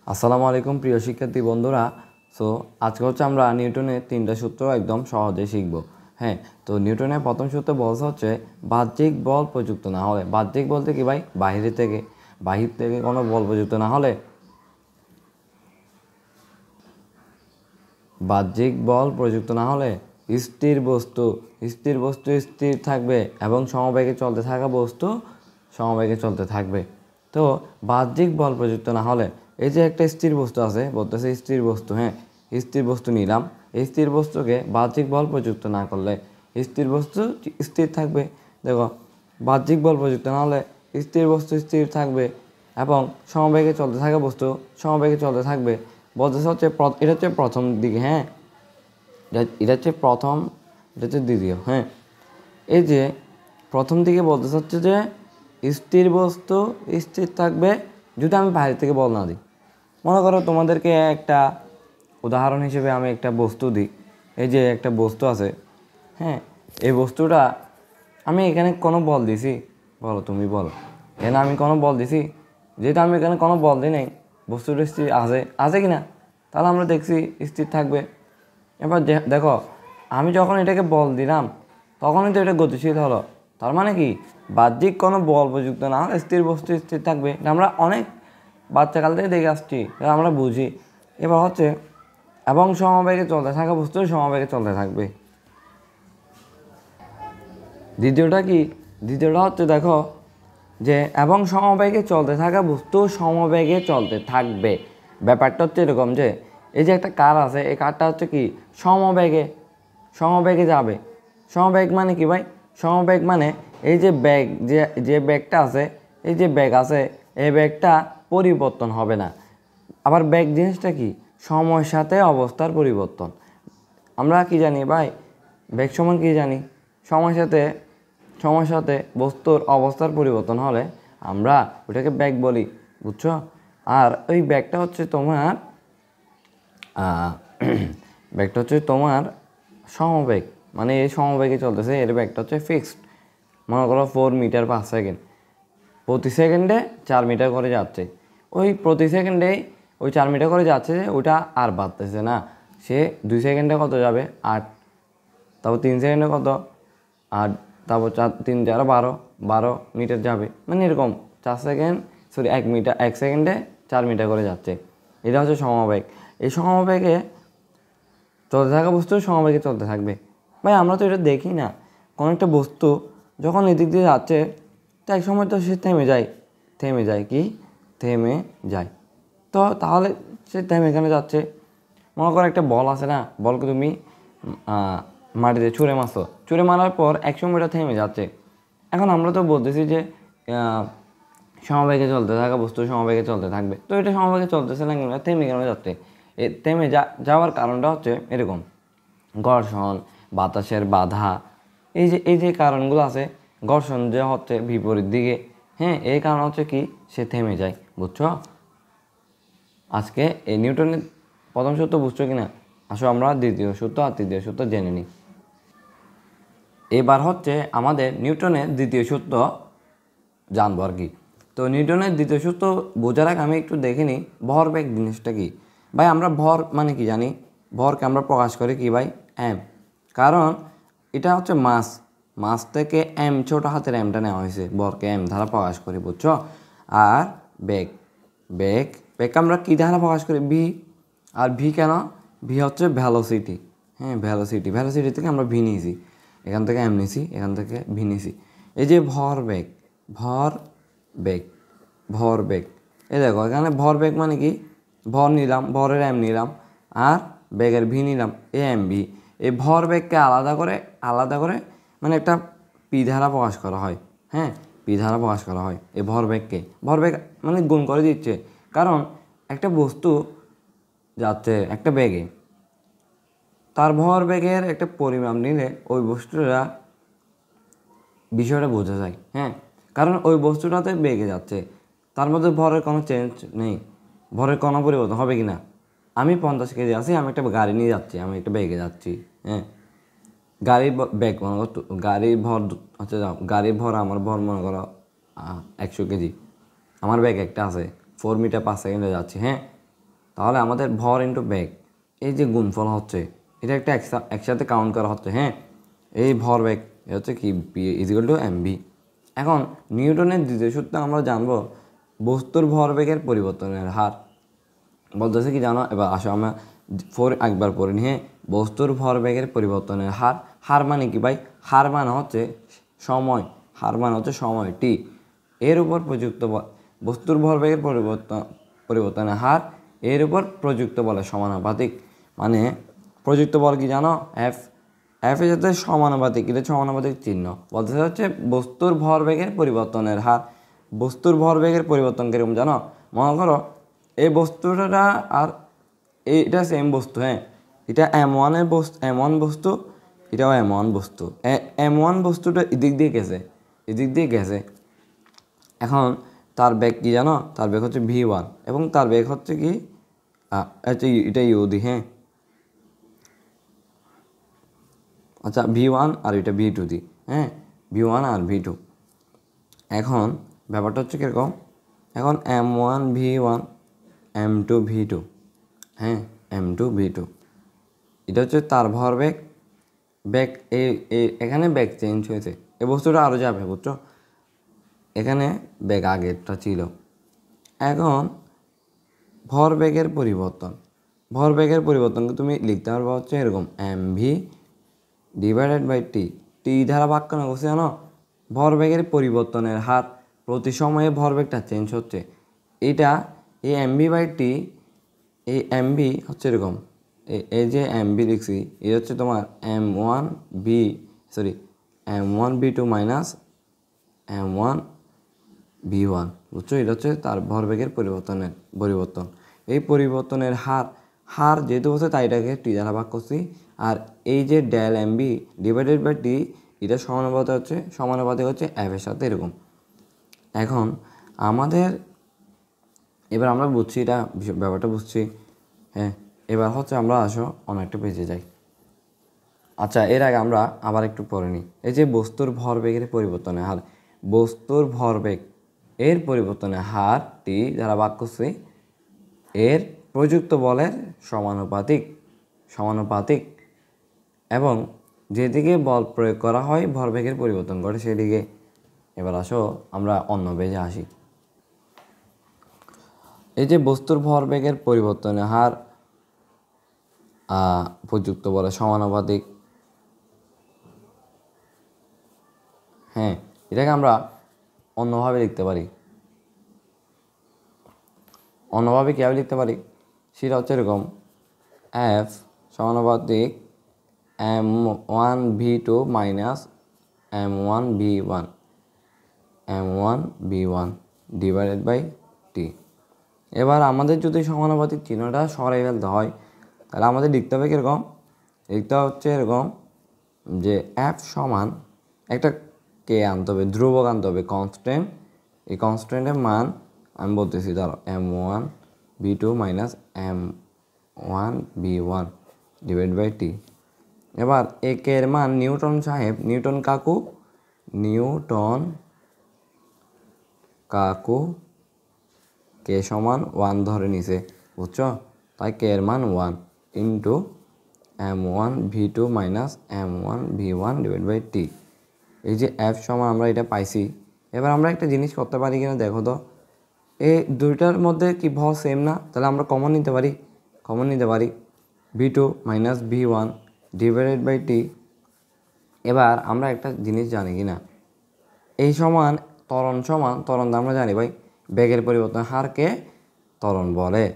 আসসালামু আলাইকুম প্রিয় শিক্ষার্থী বন্ধুরা। সো আজকে হচ্ছে আমরা নিউটনের 3টা সূত্র একদম সহজে শিখব। হ্যাঁ, তো নিউটনের প্রথম সূত্র বলছে হচ্ছে বাহ্যিক বল প্রযুক্ত না হলে, বাহ্যিক বলতে কি ভাই, বাহির থেকে কোনো বল প্রযুক্ত না হলে, বাহ্যিক বল প্রযুক্ত না হলে স্থির বস্তু স্থির থাকবে এবং সমবেগে চলতে থাকা বস্তু সমবেগে চলতে থাকবে। তো বাহ্যিক বল প্রযুক্ত না হলে, এই যে একটা স্থির বস্তু আছে, বলতেছে স্থির বস্তু, হ্যাঁ স্থির বস্তু নিলাম, এই স্থির বস্তুকে বাহ্যিক বল প্রযুক্ত না করলে স্থির বস্তু স্থির থাকবে। দেখো, বাহ্যিক বল প্রযুক্ত না হলে স্থির বস্তু স্থির থাকবে এবং সমবেগে চলতে থাকা বস্তু সমবেগে চলতে থাকবে। বলতেছে হচ্ছে এটা হচ্ছে প্রথম দিকে, হ্যাঁ এটা হচ্ছে প্রথম, এটা হচ্ছে দ্বিতীয়। হ্যাঁ, এই যে প্রথম দিকে বলতেছে হচ্ছে যে স্থির বস্তু স্থির থাকবে যদি আমি বাইরে থেকে বল না দিই। মনে করো তোমাদেরকে একটা উদাহরণ হিসেবে আমি একটা বস্তু দিই। এই যে একটা বস্তু আছে, হ্যাঁ এই বস্তুটা আমি এখানে কোনো বল দিছি, বলো তুমি বলো, এখানে আমি কোনো বল দিছি? যেহেতু আমি এখানে কোনো বল দিই নাই, বস্তুটা স্থির আছে কি না? তাহলে আমরা দেখছি স্থির থাকবে। এবার দেখো, আমি যখন এটাকে বল দিলাম তখনই তো এটা গতিশীল হলো। তার মানে কি, বাহ্যিক কোনো বল প্রযুক্ত না হলে স্থির বস্তু স্থির থাকবে। এটা আমরা অনেক বাচ্চাকাল থেকে দেখে আসছি, এটা আমরা বুঝি। এবার হচ্ছে এবং সমবেগে চলতে থাকা বস্তু সমবেগে চলতে থাকবে। দ্বিতীয়টা কি? দ্বিতীয়টা হচ্ছে দেখো যে এবং সমবেগে চলতে থাকা বস্তু সমবেগে চলতে থাকবে। ব্যাপারটা হচ্ছে এরকম যে এই যে একটা কার আছে, এই কারটা হচ্ছে কি সমবেগে যাবে। সমবেগ মানে কি ভাই? সমবেগ মানে এই যে ব্যাগ, যে ব্যাগটা আছে, এই যে ব্যাগ আছে, এই ব্যাগটা পরিবর্তন হবে না। আবার ব্যাগ জিনিসটা কি? সময়ের সাথে অবস্থার পরিবর্তন। আমরা কি জানি ভাই, ব্যাগ সমান কি জানি? সময়ের সাথে বস্তুর অবস্থার পরিবর্তন হলে আমরা ওটাকে ব্যাগ বলি, বুঝছো? আর ওই ব্যাগটা হচ্ছে তোমার ব্যাগটা হচ্ছে তোমার সমবেগ, মানে এই সমবেগে চলতেছে, এর ব্যাগটা হচ্ছে ফিক্সড। মনে করো 4 মিটার পার সেকেন্ড, প্রতি সেকেন্ডে 4 মিটার করে যাচ্ছে। ওই প্রতি সেকেন্ডে ওই 4 মিটার করে যাচ্ছে, ওটা আর বাড়তেছে না। সে 2 সেকেন্ডে কত যাবে? 8, তারপর 3 সেকেন্ডে কত? 8, তারপর 3 4 12 মিটার যাবে। মানে এরকম 1 সেকেন্ডে 4 মিটার করে যাচ্ছে। এটা হচ্ছে সমবেগ। এই সমবেগে চলতে থাকা বস্তু সমবেগে চলতে থাকবে। ভাই আমরা তো এটা দেখি না, কোনো একটা বস্তু যখন এদিক দিয়ে যাচ্ছে তো এক সময় তো সে থেমে যায়। তো তাহলে সে থেমে কেন যাচ্ছে? মনে করো একটা বল আছে না, বলকে তুমি মাটিতে ছুঁড়ে মারার পর এক সময় এটা থেমে যাচ্ছে। এখন আমরা তো বলতেছি যে সমবেগে চলতে থাকা বস্তু সমবেগে চলতে থাকবে। তো এটা সমবেগে চলতেছে না কেন, থেমে কেন যাচ্ছে? থেমে যাওয়ার কারণটা হচ্ছে এরকম: ঘর্ষণ, বাতাসের বাধা, এই যে কারণগুলো আছে। ঘর্ষণ যে হচ্ছে বিপরীত দিকে, হ্যাঁ এই কারণ হচ্ছে কি, সে থেমে যায়, বুঝছো? আজকে এই নিউটনের প্রথম সূত্র বুঝছো কিনা? আসো আমরা দ্বিতীয় সূত্র আর তৃতীয় সূত্র জেনে নিই। এবার হচ্ছে আমাদের নিউটনের দ্বিতীয় সূত্র জানবো আর কি। তো নিউটনের দ্বিতীয় সূত্র বোঝার আগে আমি একটু দেখে নিই ভরবেগ জিনিসটা কি। ভাই আমরা ভর মানে কি জানি? ভরকে আমরা প্রকাশ করি কি ভাই? এম। কারণ এটা হচ্ছে মাস থেকে এম, ছোট হাতের এমটা নেওয়া হয়েছে, ভরকে এম দ্বারা প্রকাশ করি, বুঝছো? আর বেগ আমরা কী দ্বারা প্রকাশ করি? ভি। আর ভি কেন? ভি হচ্ছে ভ্যালোসিটি। হ্যাঁ ভ্যালোসিটি থেকে আমরা ভি নিয়েছি, এখান থেকে এম নিয়েছি, এখান থেকে ভি নিয়েছি। এই যে ভরবেগ, এই দেখো এখানে ভরবেগ মানে কি? ভর নিলাম, ভরের এম নিলাম, আর বেগের ভি নিলাম, এ এম ভি। এই ভরবেগকে আলাদা করে মানে একটা পি ধারা প্রকাশ করা হয়। হ্যাঁ, পি ধারা প্রকাশ করা হয় এই ভরবেগ মানে গুণ করে দিচ্ছে। কারণ একটা বস্তু যাচ্ছে একটা বেগে, তার ভরবেগের একটা পরিমাপ নিলে ওই বিষয়টা বোঝা যায়। হ্যাঁ, কারণ ওই বস্তুটাতে বেগে যাচ্ছে, তার মধ্যে ভরের কোনো চেঞ্জ নেই, ভরের কোনো পরিবর্তন হবে কি না? আমি 50 কেজি আছি, আমি একটা গাড়ি নিয়ে যাচ্ছি, আমি একটা বেগে যাচ্ছি। হ্যাঁ, গাড়ির বেগ মনে করো, গাড়ির ভর হচ্ছে, গাড়ির ভর, আমার ভর মনে করো 100 কেজি, আমার বেগ একটা আছে, 4 মিটার পার সেকেন্ডে যাচ্ছি। হ্যাঁ, তাহলে আমাদের ভর ইন্টু বেগ এই যে গুণফল হচ্ছে এটা একটা একসাথে কাউন্ট করা হচ্ছে। হ্যাঁ, এই ভর বেগ এটা হচ্ছে কি পি ইজিক্যাল টু mv। এখন নিউটনের দ্বিতীয় সূত্রে আমরা জানবো বস্তুর ভরবেগের পরিবর্তনের হার। বলতেছে কি জানো, এবার আসো আমরা একবার পড়ে নিয়ে বস্তুর ভরবেগের পরিবর্তনের হার। হার মানে কি ভাই? হার মানে হচ্ছে সময়, হার মানে হচ্ছে সময় টি এর উপর প্রযুক্ত বল। বস্তুর ভরবেগের পরিবর্তনের হার এর উপর প্রযুক্ত বলের সমানুপাতিক। মানে প্রযুক্ত বল কি জানো? এফ। এফ এর সাথে সমানুপাতিক, এটা সমানুপাতিক চিহ্ন। বলতে হচ্ছে বস্তুর ভরবেগের পরিবর্তনের হার। বস্তুর ভরবেগের পরিবর্তন কিরকম জানো? মনে করো এই বস্তুটা আর এইটা সেম বস্তু। হ্যাঁ, এটা M1 এর বস্তু, M1 বস্তু, এটাও M1 বস্তু। M1 বস্তুটা এদিক দিয়ে গেছে, এদিক দিয়ে গেছে। এখন তার বেগ কি জানো? তার বেগ হচ্ছে v1 এবং তার বেগ হচ্ছে কি এটা ইউদি। হ্যাঁ, আচ্ছা v1 আর এটা v2 দি। হ্যাঁ, v1 আর v2। এখন ব্যাপারটা হচ্ছে কীরকম, এখন M1 v1 M2 v2। হ্যাঁ, M2 v2 এটা হচ্ছে তার ভরবেগ। বেগ এখানে বেগ চেঞ্জ হয়েছে, এই বস্তুটা আরও যাবে, বুঝছো? এখানে বেগ আগেরটা ছিল। এখন ভরবেগের পরিবর্তন, ভরবেগের পরিবর্তনকে তুমি লিখতে পারবে হচ্ছে এরকম mv ডিভাইডেড বাই টি। টি দ্বারা ভাগ কেন করছে জানো? ভরবেগের পরিবর্তনের হার, প্রতি সময়ে ভরবেগটা চেঞ্জ হচ্ছে। এটা এই mv বাই টি, এই mv হচ্ছে এরকম, এই যে mv লিখছি এটা হচ্ছে তোমার m1 v2 minus m1 v1, বুঝছো? এটা হচ্ছে তার ভরবেগের পরিবর্তন। এই পরিবর্তনের হার যেহেতু হচ্ছে তাই এটাকে টি দ্বারা ভাগ করছি। আর এই যে del mv divided by t, এটা সমানুপাতিক হচ্ছে এফ এর সাথে এরকম। এখন আমাদের এবার আমরা বুঝছি, এটা ব্যাপারটা বুঝছি। হ্যাঁ, এবার হচ্ছে আমরা আসো অনেকটা পেজে যাই। আচ্ছা, এর আগে আমরা আবার একটু পড়ে নিই। এই যে বস্তুর ভরবেগের পরিবর্তনের হার, বস্তুর ভরবেগ এর পরিবর্তনের হার টি যারা ভাগ করছে এর প্রযুক্ত বলের সমানুপাতিক এবং যেদিকে বল প্রয়োগ করা হয় ভরবেগের পরিবর্তন করে সেদিকে। এবার আসো আমরা অন্য পেজে আসি। এই যে বস্তুর ভরবেগের পরিবর্তনের হার প্রযুক্ত বলের সমানুপাতিক। হ্যাঁ, এটাকে আমরা অন্যভাবে লিখতে পারি। অন্যভাবে কীভাবে লিখতে পারি সেটা হচ্ছে এরকম, এফ সমানুপাতিক m1 v2 minus m1 v1 divided by T. এবার আমাদের যদি সমানুপাতিক চিহ্নটা সরাই ফেলতে হয় তাহলে আমাদের লিখতে হবে কীরকম? লিখতে হচ্ছে এরকম যে এফ সমান একটা কে আনতে হবে, ধ্রুবক আনতে হবে, কনস্ট্যান্ট। এই কনস্ট্যান্টের মান আমি বলতেছি, ধরো m1 v2 minus m1 v1 divide by টি। এবার একের মান নিউটন কাকু কে সমান 1 ধরে নিছে, বুঝছো? তাই কে এর মান 1 into m1 v2 minus m1 v1 divide by t. এই যে এফ সমান আমরা এটা পাইছি। এবার আমরা একটা জিনিস করতে পারি কিনা দেখো তো, এই দুইটার মধ্যে কি ভর সেম না? তাহলে আমরা কমন নিতে পারি v2 minus v1 divided by T. এবার আমরা একটা জিনিস জানি কি না, এই সমান ত্বরণ আমরা জানি ভাই, বেগের পরিবর্তন হারকে ত্বরণ বলে।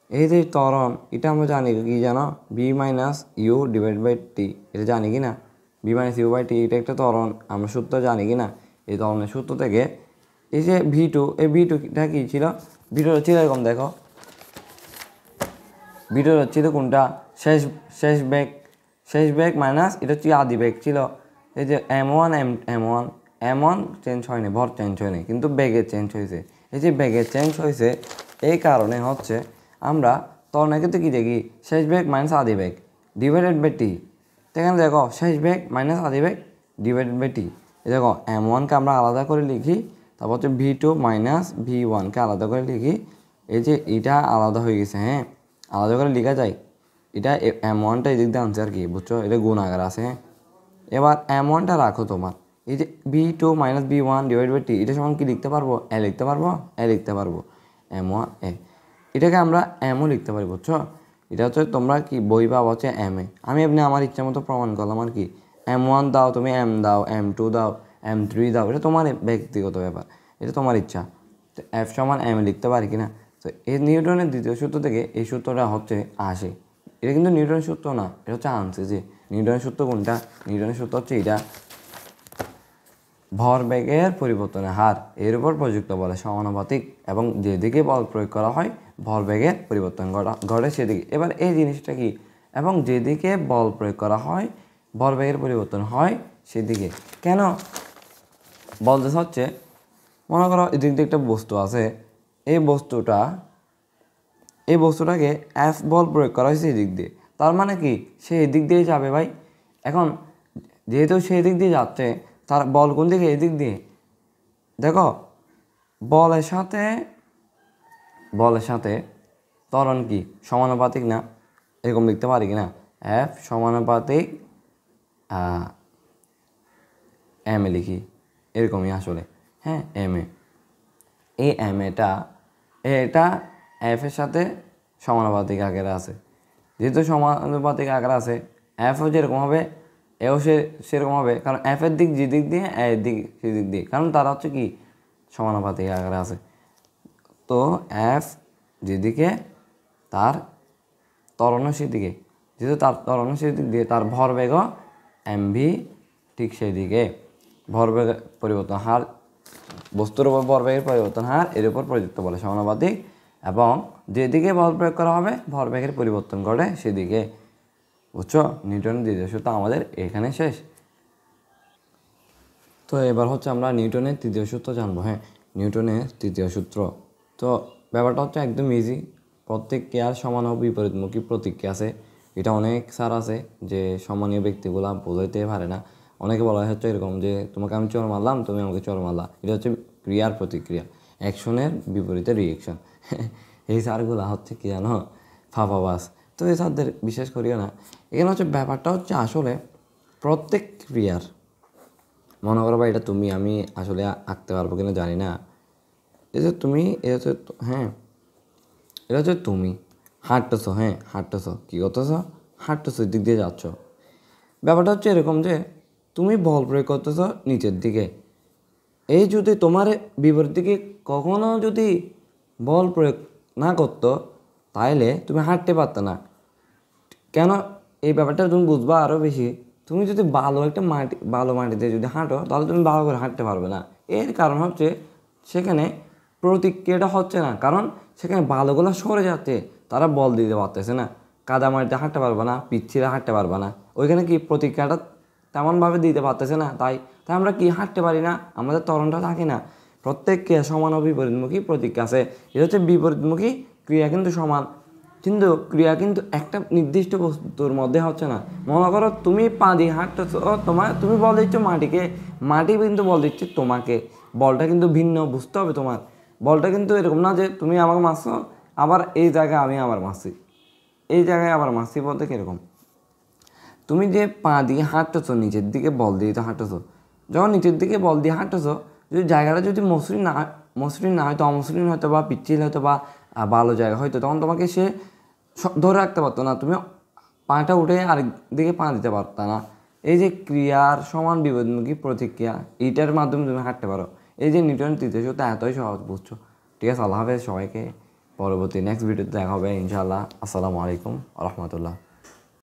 এই যে ত্বরণ, এটা আমরা জানি কি জানো? B minus u divide by t, এটা জানি কি না? B minus u by t, এটা একটা ত্বরণ, আমরা সূত্র জানি কি না? এই ত্বরণের সূত্র থেকে এই যে v2, এই v2টা কি ছিল? v2 ছিল এরকম, দেখো v2 ছিল কোনটা? শেষ বেগ মাইনাস এটা হচ্ছে আদি বেগ ছিল। এই যে m1 চেঞ্জ হয়নি, ভর চেঞ্জ হয়নি, কিন্তু বেগের চেঞ্জ হয়েছে। এই যে বেগের চেঞ্জ হয়েছে এই কারণে হচ্ছে আমরা ত্বরণের ক্ষেত্রে কী দেখি? শেষ বেগ মাইনাস আদি বেগ ডিভাইডেড বাই টি। তো এখানে দেখো শেষ বেগ মাইনাস আদি বেগ ডিভাইডেড বাই টি। এই দেখো m1কে আমরা আলাদা করে লিখি, তারপর হচ্ছে v2 মাইনাস v1কে আলাদা করে লিখি, এই যে এটা আলাদা হয়ে গেছে, হ্যাঁ, আলাদা করে লেখা যায়। এটা M1টা এদিক দিয়ে আনছে আর কি, বুঝছো, এটা গুণ আকার আছে, হ্যাঁ। এবার M1টা রাখো তোমার, এই যে B2 - B1 / T, এটা সমান কি লিখতে পারবো? এ লিখতে পারবো, এ লিখতে পারবো, M1 এ। এটাকে আমরা এমও লিখতে পারি, বুঝছো। এটা হচ্ছে তোমরা কি বই পাবো হচ্ছে M এ। আমি এমনি আমার ইচ্ছা মতো প্রমাণ করলাম আর কি। M1 দাও, তুমি M দাও, M2 দাও, M3 দাও, এটা তোমার ব্যক্তিগত ব্যাপার, এটা তোমার ইচ্ছা। তো F সমান M লিখতে পারি কিনা। তো এই নিউটনের দ্বিতীয় সূত্র থেকে এই সূত্রটা হচ্ছে আসে। এটা কিন্তু নিউটনের সূত্র না, এটা হচ্ছে আনছে। যে নিউটনের সূত্র কোনটা? নিউটনের সূত্র হচ্ছে এটা, ভরবেগের পরিবর্তনের হার এর উপর প্রযুক্ত বলে সমানুপাতিক, এবং যেদিকে বল প্রয়োগ করা হয় ভরবেগের পরিবর্তন ঘটে সেদিকে। এবার এই জিনিসটা কি? এবং যেদিকে বল প্রয়োগ করা হয় ভরবেগের পরিবর্তন হয় সেদিকে। কেন বলতেছে হচ্ছে, মনে করো এদিক দিয়ে একটা বস্তু আছে, এই বস্তুটাকে F বল প্রয়োগ করা হয়েছে এদিক দিয়ে, তার মানে কি সে এদিক দিয়ে যাবে ভাই। এখন যেহেতু সে এদিক দিয়ে যাচ্ছে, তার বল কোন দিকে? এদিক দিয়ে। দেখো বলের সাথে ত্বরণ কি সমানুপাতিক না? এরকম লিখতে পারি কি না? F সমানুপাতিক M এ লিখি, এরকমই আসলে, হ্যাঁ, M এ। এই M এটা F এর সাথে সমানুপাতিক আকারে আছে। যেহেতু সমানুপাতিক আকারে আছে, Fও যেরকম হবে এও সেরকম হবে, কারণ F এর দিক যেদিক দিয়ে এ এর দিক সেদিক দিয়ে, কারণ তারা হচ্ছে কি সমানুপাতিক আকারে আছে। তো F যেদিকে তার ত্বরণও সেদিকে, যেহেতু তার ত্বরণও সেদিক দিয়ে, তার ভরবেগও mv ঠিক সেদিকে। ভরবেগ পরিবর্তন হার, বস্তুর উপর ভরবেগের পরিবর্তন হার এর উপর প্রযুক্ত বলে সমানুপাতিক, এবং যেদিকে বল প্রয়োগ করা হবে ভরবেগের পরিবর্তন ঘটে সেদিকে। বুঝছো, নিউটনের দ্বিতীয় সূত্র আমাদের এখানে শেষ। তো এবার হচ্ছে আমরা নিউটনের তৃতীয় সূত্র জানবো। হ্যাঁ, নিউটনের তৃতীয় সূত্র। তো ব্যাপারটা হচ্ছে একদম ইজি। প্রত্যেক ক্রিয়ার সমান ও বিপরীতমুখী প্রতিক্রিয়া আছে। এটা অনেক স্যার আছে যে সম্মানীয় ব্যক্তিগুলা বোঝাইতে পারে না। অনেকে বলা হচ্ছে এরকম যে তোমাকে আমি চর মারলাম, তুমি আমাকে চর মারলা, এটা হচ্ছে ক্রিয়ার প্রতিক্রিয়া, অ্যাকশনের বিপরীতে রিয়েকশন। এই স্যারগুলা হচ্ছে কি জানো, ফাফাবাস। তো এই স্যারদের বিশেষ করিও না। এখানে হচ্ছে ব্যাপারটা হচ্ছে আসলে প্রত্যেক ক্রিয়ার, মনে করো বা এটা তুমি, আমি আসলে আঁকতে পারবো কিনা জানি না। এটা তুমি, এটা হচ্ছে, হ্যাঁ, এটা হচ্ছে তুমি হাঁটতেছো, হ্যাঁ হাঁটতেছো, কী করতেছো? হাঁটতেছো, দিক দিয়ে যাচ্ছ। ব্যাপারটা হচ্ছে এরকম যে তুমি বল প্রয়োগ করতেছো নিচের দিকে। এই যদি তোমার বিপরীত দিকে কখনো যদি বল প্রয়োগ না করতো, তাহলে তুমি হাঁটতে পারতো না। কেন? এই ব্যাপারটা তুমি বুঝবা আরও বেশি। তুমি যদি ভালো মাটিতে যদি হাঁটো, তাহলে তুমি ভালো করে হাঁটতে পারবে না। এর কারণ হচ্ছে সেখানে প্রতিক্রিয়াটা হচ্ছে না, কারণ সেখানে বালুগুলো সরে যাচ্ছে, তারা বল দিতে পারতেছে না। কাদা মাটিতে হাঁটতে পারবে না, পিচ্ছিরা হাঁটতে পারবে না, ওইখানে কি প্রতিক্রিয়াটা তেমনভাবে দিতে পারতেছে না। তাই আমরা কি হাঁটতে পারি না, আমাদের ত্বরণটা থাকে না। প্রত্যেক ক্রিয়া সমান ও বিপরীতমুখী প্রতিক্রিয়া আছে। এটা হচ্ছে বিপরীতমুখী ক্রিয়া কিন্তু সমান, কিন্তু ক্রিয়া কিন্তু একটা নির্দিষ্ট বস্তুর মধ্যে হচ্ছে না। মনে করো তুমি পা দিয়ে হাঁটতেছো, তুমি বল দিচ্ছ মাটিকে, মাটি কিন্তু বল দিচ্ছে তোমাকে। বলটা কিন্তু ভিন্ন, বুঝতে হবে তোমার। বলটা কিন্তু এরকম না যে তুমি আমাকে মারছো, আবার এই জায়গায় আমি আবার মারছি, এই জায়গায় আবার মারছি, বলতে কীরকম? তুমি যে পা দিয়ে হাঁটতেছো, নিচের দিকে বল দিয়ে তো হাঁটতেছো, যখন নিচের দিকে বল দিয়ে হাঁটতেছো, যদি জায়গাটা যদি মসৃণ না হয়তো, অমসৃণ হয়তো বা পিচ্ছিল হয়তো বা ভালো জায়গা হয়তো, তখন তোমাকে সে ধরে রাখতে পারতো না, তুমি পাটা উঠে আরেক দিকে পা দিতে পারতো না। এই যে ক্রিয়ার সমান বিপরীতমুখী প্রতিক্রিয়া, এইটার মাধ্যমে তুমি হাঁটতে পারো। এই যে নিউটনের তৃতীয় সূত্র এতই সহজ, বুঝছো? ঠিক আছে, আল্লাহ হাফেজ সবাইকে। পরবর্তী নেক্সট ভিডিওতে দেখা হবে ইনশাআল্লাহ। আসসালামু আলাইকুম ওয়া রাহমাতুল্লাহ।